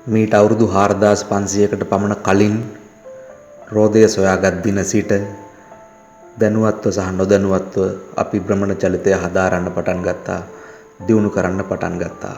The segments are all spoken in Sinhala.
මීට අවුරුදු 4500කට පමණ කලින් රෝදය සොයාගත් දින සිට දැනුවත්ව සහ නොදැනුවත්ව අපි භ්‍රමණ චලිතය හදාරන්න පටන් ගත්තා, දියුණු කරන්න පටන් ගත්තා.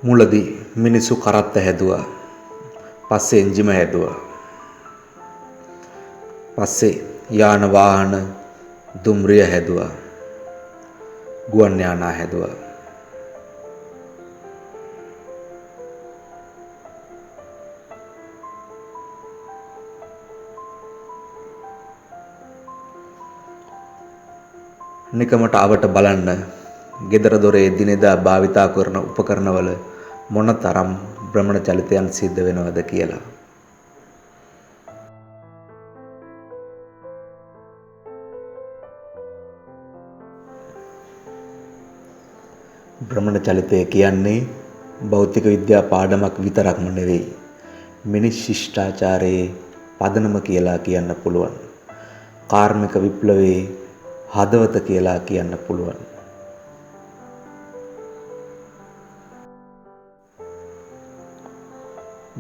මුලදී මිනිස්සු කරත්ත හැදුවා, පස්සේ එන්ජිම හැදුවා, පස්සේ යාන වාහන දුම්රිය හැදුවා, ගුවන් යානා හැදුවා. නිකමට අවට බලන්න ගෙදර දොරේ දිනෙදා භාවිතා කරන උපකරණවල මොනතරම් භ්‍රමණ චලිතයන් සිද්ධ වෙනවද කියලා. භ්‍රමණ චලිතය කියන්නේ භෞතික විද්‍යා පාඩමක් විතරක්ම නෙවෙයි. මිනිස් ශිෂ්ටාචාරයේ පදනම කියලා කියන්න පුළුවන්. කාර්මික විප්ලවයේ හදවත කියලා කියන්න පුළුවන්.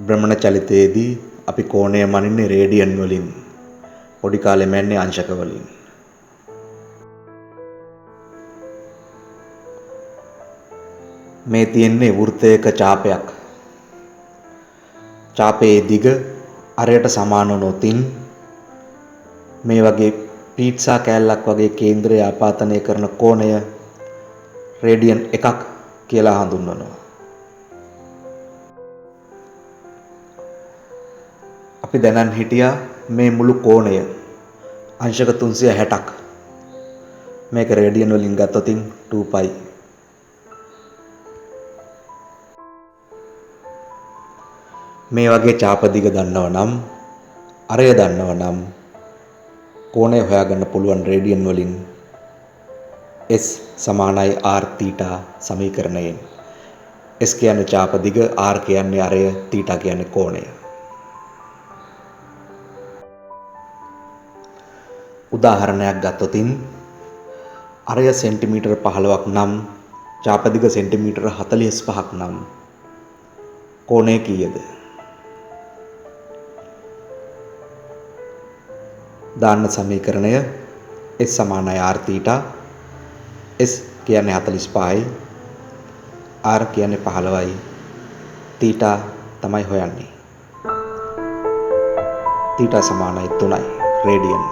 භ්‍රමණ චලිතයේදී අපි කෝණය මනින්නේ රේඩියන් වලින්. පොඩි කාලේ මැන්නේ අංශක වලින්. මේ තියෙන්නේ වෘත්තයක ඡාපයක්. ඡාපයේ දිග අරයට සමාන නොතින් මේ වගේ පීට්සා කෑල්ලක් වගේ කේන්ද්‍රය ආපාතනය කරන කෝණය රේඩියන් 1ක් කියලා හඳුන්වනවා. අපි දැනන් හිටියා මේ මුළු කෝණය අංශක 360ක්. මේක රේඩියන් වලින් ගත්තොතින් 2π. මේ වගේ ඡාප දිග දන්නව නම්, අරය දන්නව නම් කෝණය හොයාගන්න පුළුවන් රේඩියන් වලින් S සමානයි r θ සමීකරණයෙන්. S කියන්නේ ඡාප දිග, r කියන්නේ අරය, θ කියන්නේ කෝණය. උදාහරණයක් ගත්තොතින් අරය සෙන්ටිමීටර 15ක් නම් ඡාප දිග සෙන්ටිමීටර 45ක් නම් කෝණය කීයද? දාන්න සමීකරණය S සමානයි r θ. S කියන්නේ 45යි, r කියන්නේ 15යි, θ තමයි හොයන්නේ. θ සමානයි 3යි රේඩියන්.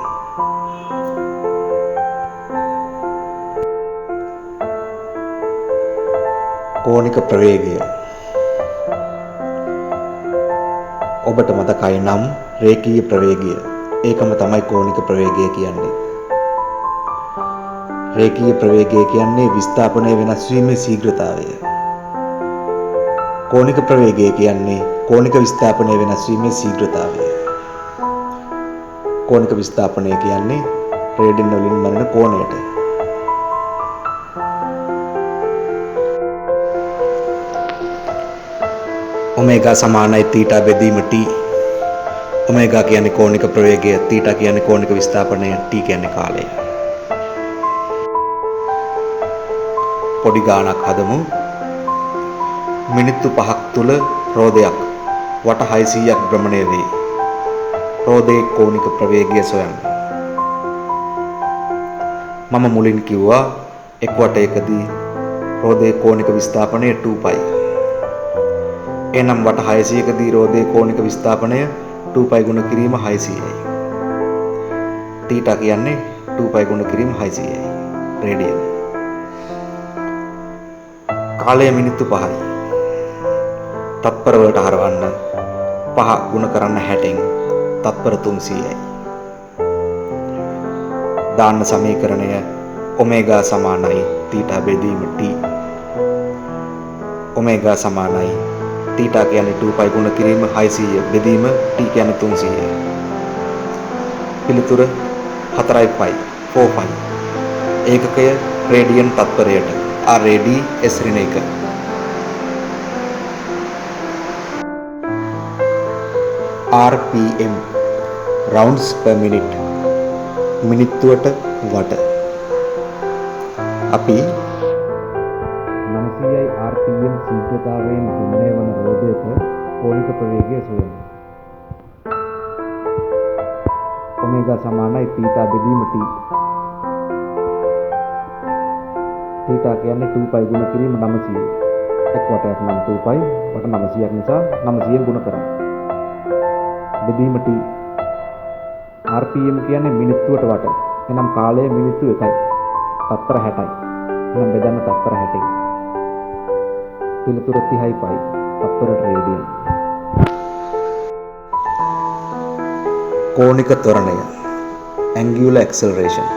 කෝණික ප්‍රවේගය ඔබට මතකයි නම් රේඛීය ප්‍රවේගය. ඒකම තමයි කෝණික ප්‍රවේගය කියන්නේ. රේඛීය ප්‍රවේගය කියන්නේ විස්ථාපනය වෙනස් වීමේ ශීඝ්‍රතාවය. කෝණික ප්‍රවේගය කියන්නේ කෝණික විස්ථාපනය වෙනස් වීමේ ශීඝ්‍රතාවය. කෝණික විස්ථාපනය කියන්නේ රේඩියන් වලින් මරන කෝණයට. ඔමේගා සමානයි θ බෙදීම t. ඔමේගා කියන්නේ කෝණික ප්‍රවේගය, θ කියන්නේ කෝණික විස්ථාපනය, t කියන්නේ කාලය. පොඩි ගාණක් හදමු. මිනිත්තු 5ක් තුල රෝදයක් වට 600ක් භ්‍රමණය වේ. රෝදයේ කෝණික ප්‍රවේගය සොයන්න. මම මුලින් කිව්වා එක් වටයකදී රෝදයේ කෝණික විස්ථාපනය 2π. එනම් වට 600කදී රෝදයේ කෝණික විස්ථාපනය 2π ගුණ කිරීම 600යි. θ කියන්නේ 2π ගුණ කිරීම 600යි රේඩියන්. කාලය මිනිත්තු 5යි. තත්පර වලට හරවන්න 5 ගුණ කරන්න 60න් තත්පර 300යි. දාන්න සමීකරණය ඔමේගා සමානයි θ බෙදීම t. ඔමේගා සමානයි θ කියන්නේ 2π ගුණ කිරීම 600 බෙදීම t කියන්නේ 300. පිළිතුර 4π 4π. ඒකකය රේඩියන් තත්පරයට. RAD S ඍණ 1. RPM rounds per minute මිනිත්තුවට වට. අපි 900යි rpm ශීඝ්‍රතාවයෙන් ගමනය වන රෝදයක කෝණික ප්‍රවේගය සොයමු. ඔමේගා සමානයි θ බෙදීම t. θ කියන්නේ 2π ගුණ කිරීම 900. එක් වටයක් නම් 2π වට 900ක් නිසා 900න් ගුණ කරමු. බෙදීම t. rpm කියන්නේ මිනිත්තුවට වට. එනම් කාලය මිනිත්තු 1යි. තත්පර 60යි. එනම් බෙදන්න තත්පර 60යි. පිළිතුර 30යි පයි. තත්පරට රේඩියන්. කෝණික ත්වරණය angular acceleration.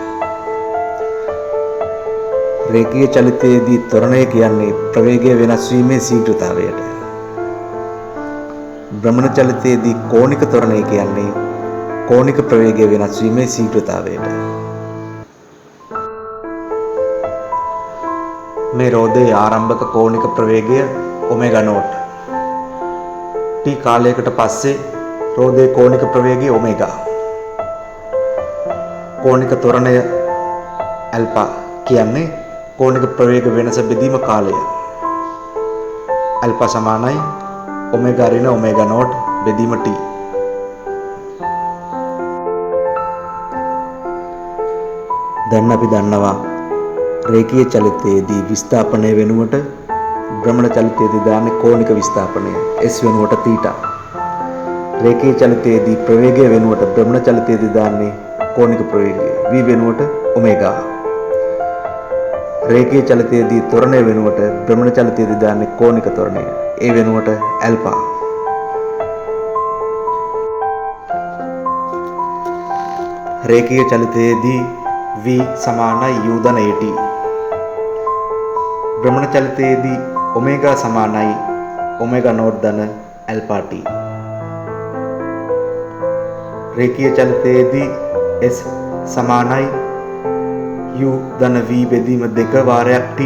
රේඛීය චලිතයේදී ත්වරණය කියන්නේ ප්‍රවේගය වෙනස් වීමේ ශීඝ්‍රතාවයට. භ්‍රමණ චලිතයේදී කෝණික ත්වරණය කියන්නේ කෝණික ප්‍රවේගය වෙනස් වීමේ ශීඝ්‍රතාවයට. මේ රෝදයේ ආරම්භක කෝණික ප්‍රවේගය ඔමේගා නෝට්. t කාලයකට පස්සේ රෝදයේ කෝණික ප්‍රවේගය ඔමේගා. කෝණික ත්වරණය ඇල්ෆා කියන්නේ කෝණික ප්‍රවේග වෙනස බෙදීම කාලය. ඇල්ෆා සමානයි ඔමේගා ඍණ ඔමේගා නෝට් බෙදීම t. දැන් අපි දන්නවා රේඛීය චලිතයේදී විස්ථාපනය වෙනුවට භ්‍රමණ චලිතයේදී දාන්නේ කෝණික විස්ථාපනය s වෙනුවට θ. රේඛීය චලිතයේදී ප්‍රවේගය වෙනුවට භ්‍රමණ චලිතයේදී දාන්නේ කෝණික ප්‍රවේගය v වෙනුවට ඔමේගා. රේඛීය චලිතයේදී ත්වරණය වෙනුවට භ්‍රමණ චලිතයේදී දාන්නේ කෝණික ත්වරණය a වෙනුවට ඇල්ෆා. රේඛීය චලිතයේදී v සමානයි u ධන at. භ්‍රමණ චලිතයේදී ඔමේගා සමානයි ඔමේගා නෝට් ධන ඇල්ෆා t. රේඛීය චලිතයේදී s සමානයි u ධන v බෙදීම 2 වාරයක් t.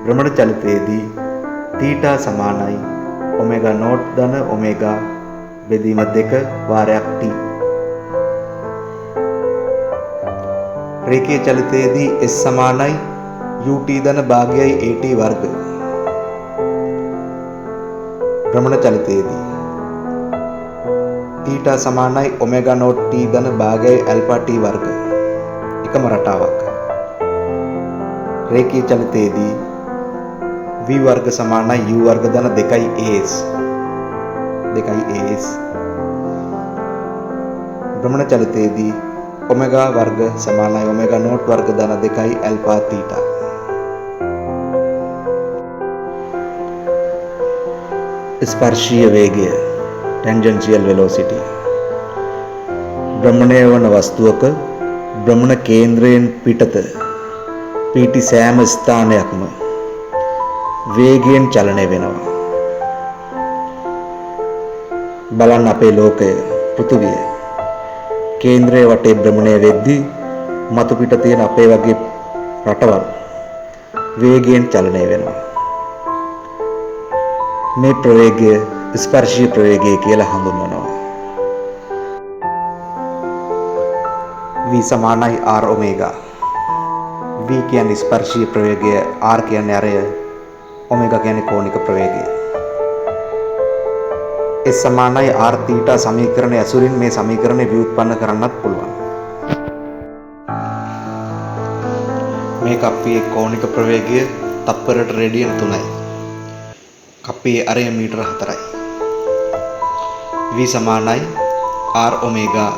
භ්‍රමණ චලිතයේදී θ සමානයි ඔමේගා නෝට් ධන ඔමේගා බෙදීම 2 වාරයක් t. රේඛීය චලිතයේදී s සමානයි ut ධන භාගයයි at වර්ග. භ්‍රමණ චලිතයේදී θ සමානයි ඔමේගා නෝට් t ධන භාගයයි ඇල්ෆා t වර්ග. එකම රටාවක්. රේඛීය චලිතයේදී v වර්ග සමානයි u වර්ග ධන 2as. භ්‍රමණ චලිතයේදී ඔමේගා වර්ග සමානයි ඔමේගා නෝට් වර්ග ධන 2 ඇල්ෆා θ. ස්පර්ශීය වේගය tangential velocity. භ්‍රමණය වන වස්තුවක භ්‍රමණ කේන්ද්‍රයෙන් පිටත පිටි සෑම ස්ථානයක්ම වේගයෙන් චලනය වෙනවා. බලන්න අපේ ලෝකය පෘථිවිය කේන්ද්‍රයේ වටේ භ්‍රමණය වෙද්දී මතු පිට තියෙන අපේ වගේ රටවල් වේගයෙන් චලනය වෙනවා. මේ ප්‍රවේගය ස්පර්ශීය ප්‍රවේගය කියලා හඳුන්වනවා. v සමානයි r ඔමේගා. v කියන්නේ ස්පර්ශීය ප්‍රවේගය, r කියන්නේ අරය, ඔමේගා කියන්නේ කෝණික ප්‍රවේගය. s සමානයි r θ සමීකරණය ඇසුරින් මේ සමීකරණය ව්‍යුත්පන්න කරන්නත් පුළුවන්. මේ කප්පියේ කෝණික ප්‍රවේගය තත්පරයට රේඩියන් 3යි. කප්පියේ අරය මීටර 4යි. v සමානයි r ඔමේගා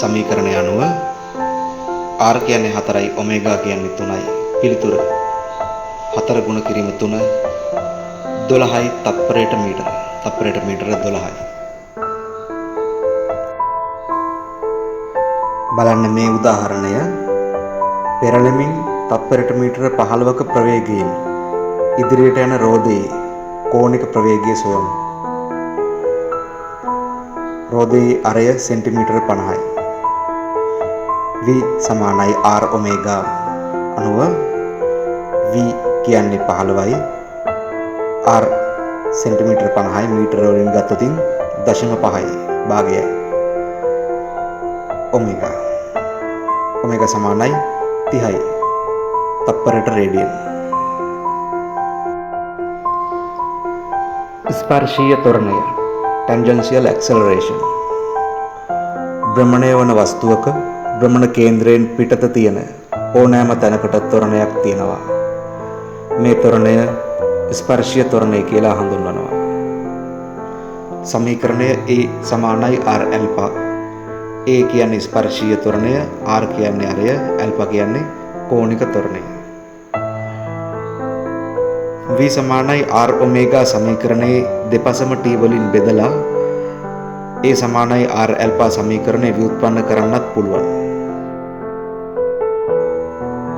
සමීකරණය අනුව r කියන්නේ 4යි ඔමේගා කියන්නේ 3යි. පිළිතුර 4 ගුණ කිරීම 3 12යි තත්පරයට මීටර. තත්පරයට මීටර 12යි. බලන්න මේ උදාහරණය පෙරළෙමින් තත්පරයට මීටර 15ක ප්‍රවේගයෙන් ඉදිරියට යන රෝදයේ කෝණික ප්‍රවේගය සොයමු. රෝදයේ අරය සෙන්ටිමීටර 50යි. v සමානයි r ඔමේගා අනුව v කියන්නේ 15යි r සෙන්ටිමීටර 50යි මීටර වලින් ගත්තොතින් 0.5යි භාගයයි. ඔමේගා. ඔමේගා සමානයි 30යි තප්පරයට රේඩියන්. ස්පර්ශීය ත්වරණය ටැන්ජන්ෂියල් ඇක්සලරේෂන්. භ්‍රමණය වන වස්තුවක භ්‍රමණ කේන්ද්‍රයෙන් පිටත තියෙන ඕනෑම තැනකට ත්වරණයක් තියෙනවා. මේ ත්වරණය ස්පර්ශීය ත්වරණය කියලා හඳුන්වනවා. සමීකරණය A සමානයි R ඇල්ෆා. A කියන්නේ ස්පර්ශීය ත්වරණය, R කියන්නේ අරය, ඇල්ෆා කියන්නේ කෝණික ත්වරණය. V සමානයි R ඔමේගා සමීකරණයේ දෙපසම T වලින් බෙදලා A සමානයි R ඇල්ෆා සමීකරණය ව්‍යුත්පන්න කරන්නත් පුළුවන්.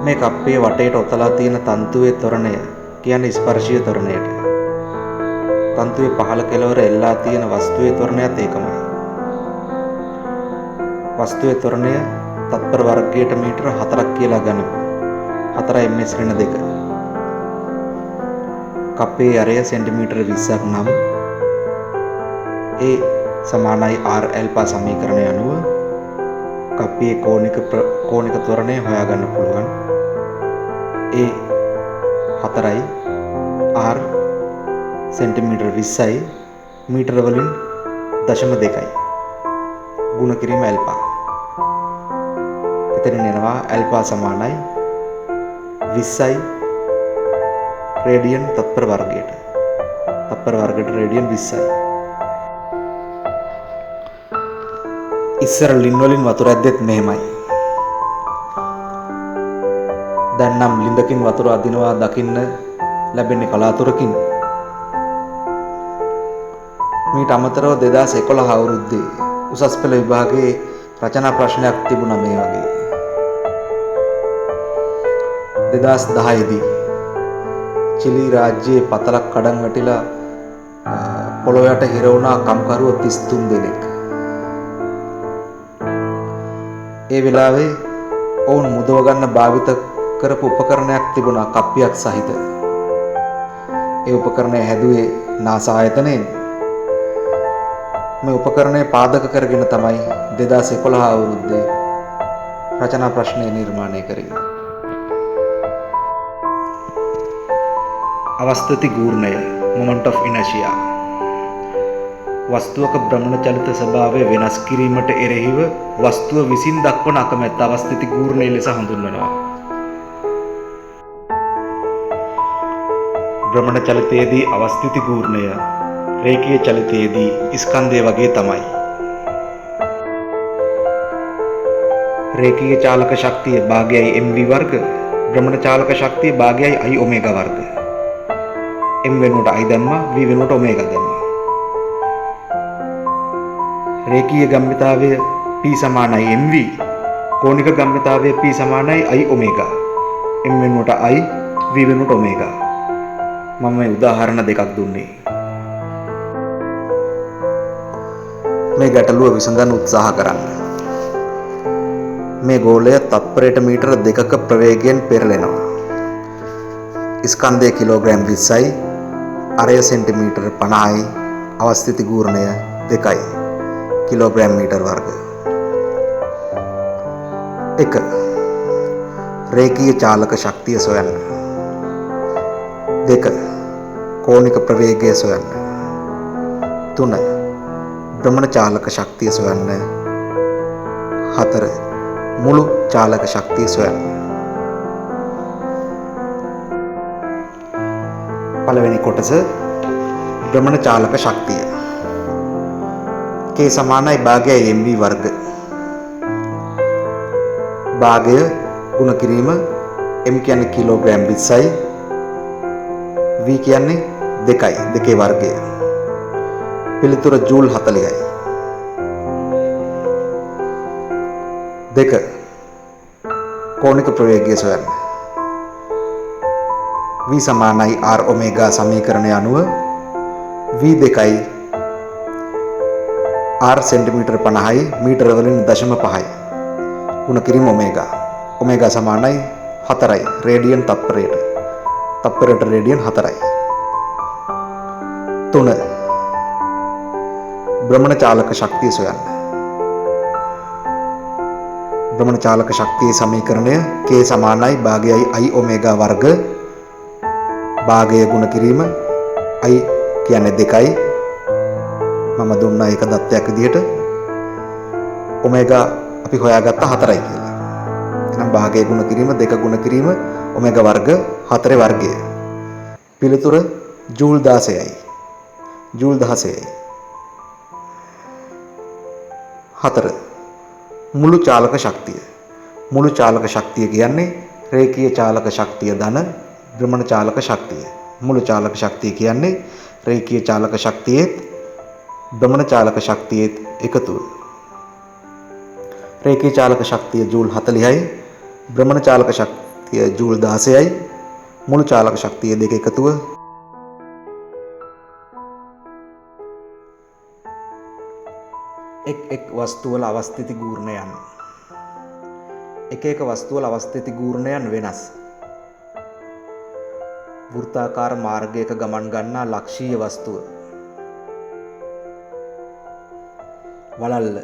මේ කප්පේ වටේට ඔතලා තියෙන තන්තුවේ ත්වරණය කියන්නේ ස්පර්ශීය ත්වරණයට. තන්තුවේ පහළ කෙළවර එල්ලා තියෙන වස්තුවේ ත්වරණයත් ඒකමයි. වස්තුවේ ත්වරණය තත්පර වර්ගයට මීටර 4ක් කියලා ගනිමු. 4 ms ඍණ 2. කප්පේ අරය සෙන්ටිමීටර 20ක් නම් A සමානයි R ඇල්ෆා සමීකරණය අනුව කප්පේ කෝණික ත්වරණය හොයාගන්න පුළුවන්. A 4යි R සෙන්ටිමීටර 20යි මීටර වලින් 0.2යි ගුණ කිරීම ඇල්ෆා. එතනින් එනවා ඇල්ෆා සමානයි 20යි රේඩියන් තත්පර වර්ගයට. තත්පර වර්ගයට රේඩියන් 20යි. ඉස්සර ලින් වලින් වතුර ඇද්දෙත් මෙහෙමයි. දැන් නම් ලින්දකින් වතුර අදිනවා දකින්න ලැබෙන්නේ කලාතුරකින්. මීට අමතරව 2011 අවුරුද්දේ උසස් පෙළ විභාගයේ රචනා ප්‍රශ්නයක් තිබුණා මේ වගේ. 2010 දී චිලි රාජ්‍යයේ පතලක් කඩන් වැටිලා පොළොව යට හිර වුණා කම්කරුවෝ 33 දෙනෙක්. ඒ වෙලාවේ ඔවුන් මුදව ගන්න භාවිත කරපු උපකරණයක් තිබුණා කප්පියක් සහිත. ඒ උපකරණය හැදුවේ නාසා ආයතනයෙන්. මේ උපකරණය පාදක කරගෙන තමයි 2011 අවුරුද්දේ රචනා ප්‍රශ්නය නිර්මාණය කරේ. අවස්ථිති ගූර්ණය මොමන්ට් ඔෆ් ඉනර්ෂියා. වස්තුවක භ්‍රමණ චලිත ස්වභාවය වෙනස් කිරීමට එරෙහිව වස්තුව විසින් දක්වන අකමැත්ත අවස්ථිති ගූර්ණය ලෙස හඳුන්වනවා. භ්‍රමණ චලිතයේදී අවස්ථිති ගූර්ණය රේඛීය චලිතයේදී ස්කන්ධය වගේ තමයි. රේඛීය චාලක ශක්තිය භාගයයි mv වර්ග, භ්‍රමණ චාලක ශක්තිය භාගයයි I ඔමේගා වර්ග. m වෙනුවට I දැම්මා, v වෙනුවට ඔමේගා දැම්මා. රේඛීය ගම්මිතාවය p සමානයි mv, කෝණික ගම්මිතාවය p සමානයි I ඔමේගා. m වෙනුවට I, v වෙනුවට ඔමේගා. මම මේ උදාහරණ දෙකක් දුන්නේ. මේ ගැටලුව විසඳන්න උත්සාහ කරන්න. මේ ගෝලය තත්පරයට මීටර 2ක ප්‍රවේගයෙන් පෙරලෙනවා. ස්කන්ධය කිලෝග්‍රෑම් 20යි, අරය සෙන්ටිමීටර 50යි, අවස්ථිති ගූර්ණය 2යි, කිලෝග්‍රෑම් මීටර් වර්ග. 1. රේඛීය චාලක ශක්තිය සොයන්න. 2. කෝණික ප්‍රවේගය සොයන්න. 3. භ්‍රමණ චාලක ශක්තිය සොයන්න. 4. මුළු චාලක ශක්තිය සොයන්න. පළවෙනි කොටස භ්‍රමණ චාලක ශක්තිය. K සමානයි භාගයයි mv වර්ග. භාගය ගුණ කිරීම m කියන්නේ කිලෝග්‍රෑම් 20යි, v කියන්නේ 2යි, 2 වර්ගය. පිළිතුර ජූල් 40යි. 2. කෝණික ප්‍රවේගය සොයන්න. v සමානයි r ඔමේගා සමීකරණය අනුව v 2යි, r සෙන්ටිමීටර 50යි, මීටර වලින් 0.5යි. ගුණ කිරීම ඔමේගා. ඔමේගා සමානයි 4යි රේඩියන් තත්පරයට. තත්පරයට රේඩියන් 4යි. 3. භ්‍රමණ චාලක ශක්තිය සොයන්න. භ්‍රමණ චාලක ශක්තියේ සමීකරණය K සමානයි භාගයයි I ඔමේගා වර්ග භාගය ගුණ කිරීම I කියන්නේ 2යි මම දුන්නා ඒක දත්තයක් විදිහට ඔමේගා අපි හොයාගත්ත 4යි කියලා. එහෙනම් භාගය ගුණ කිරීම 2 ගුණ කිරීම ඔමේගා වර්ග 4 වර්ගය. පිළිතුර ජූල් 16යි. ජූල් 16යි. 4 මුළු චාලක ශක්තිය. මුළු චාලක ශක්තිය කියන්නේ රේඛීය චාලක ශක්තිය ධන භ්‍රමණ චාලක ශක්තිය. මුළු චාලක ශක්තිය කියන්නේ රේඛීය චාලක ශක්තියේත් භ්‍රමණ චාලක එකතුව. රේඛීය චාලක ශක්තිය ජූල් 40යි, භ්‍රමණ චාලක ශක්තිය ජූල් 16යි, මුළු චාලක ශක්තිය දෙක එකතුව එක් වස්තුවල අවස්ථිති ගූර්ණයන්. එක වස්තුවල අවස්ථිති ගූර්ණයන් වෙනස්. වෘත්තාකාර මාර්ගයක ගමන් ගන්නා ලක්ෂීය වස්තුව. වලල්ල.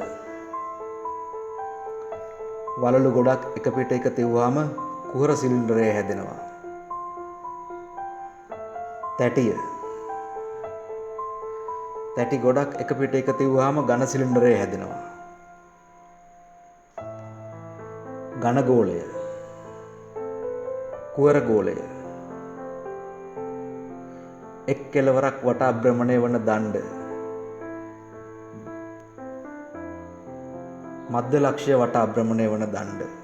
වලලු ගොඩක් එක පිට එක තෙව්වාම කුහර සිලින්ඩරය හැදෙනවා. තැටිය. තැටි ගොඩක් එක පිට එක තෙව්වාම ඝන සිලින්ඩරය හැදෙනවා. ඝන ගෝලය. කුහර ගෝලය. එක් කෙළවරක් වටා භ්‍රමණය වන දණ්ඩ. මධ්‍ය ලක්ෂ්‍ය වටා භ්‍රමණය වන දණ්ඩ.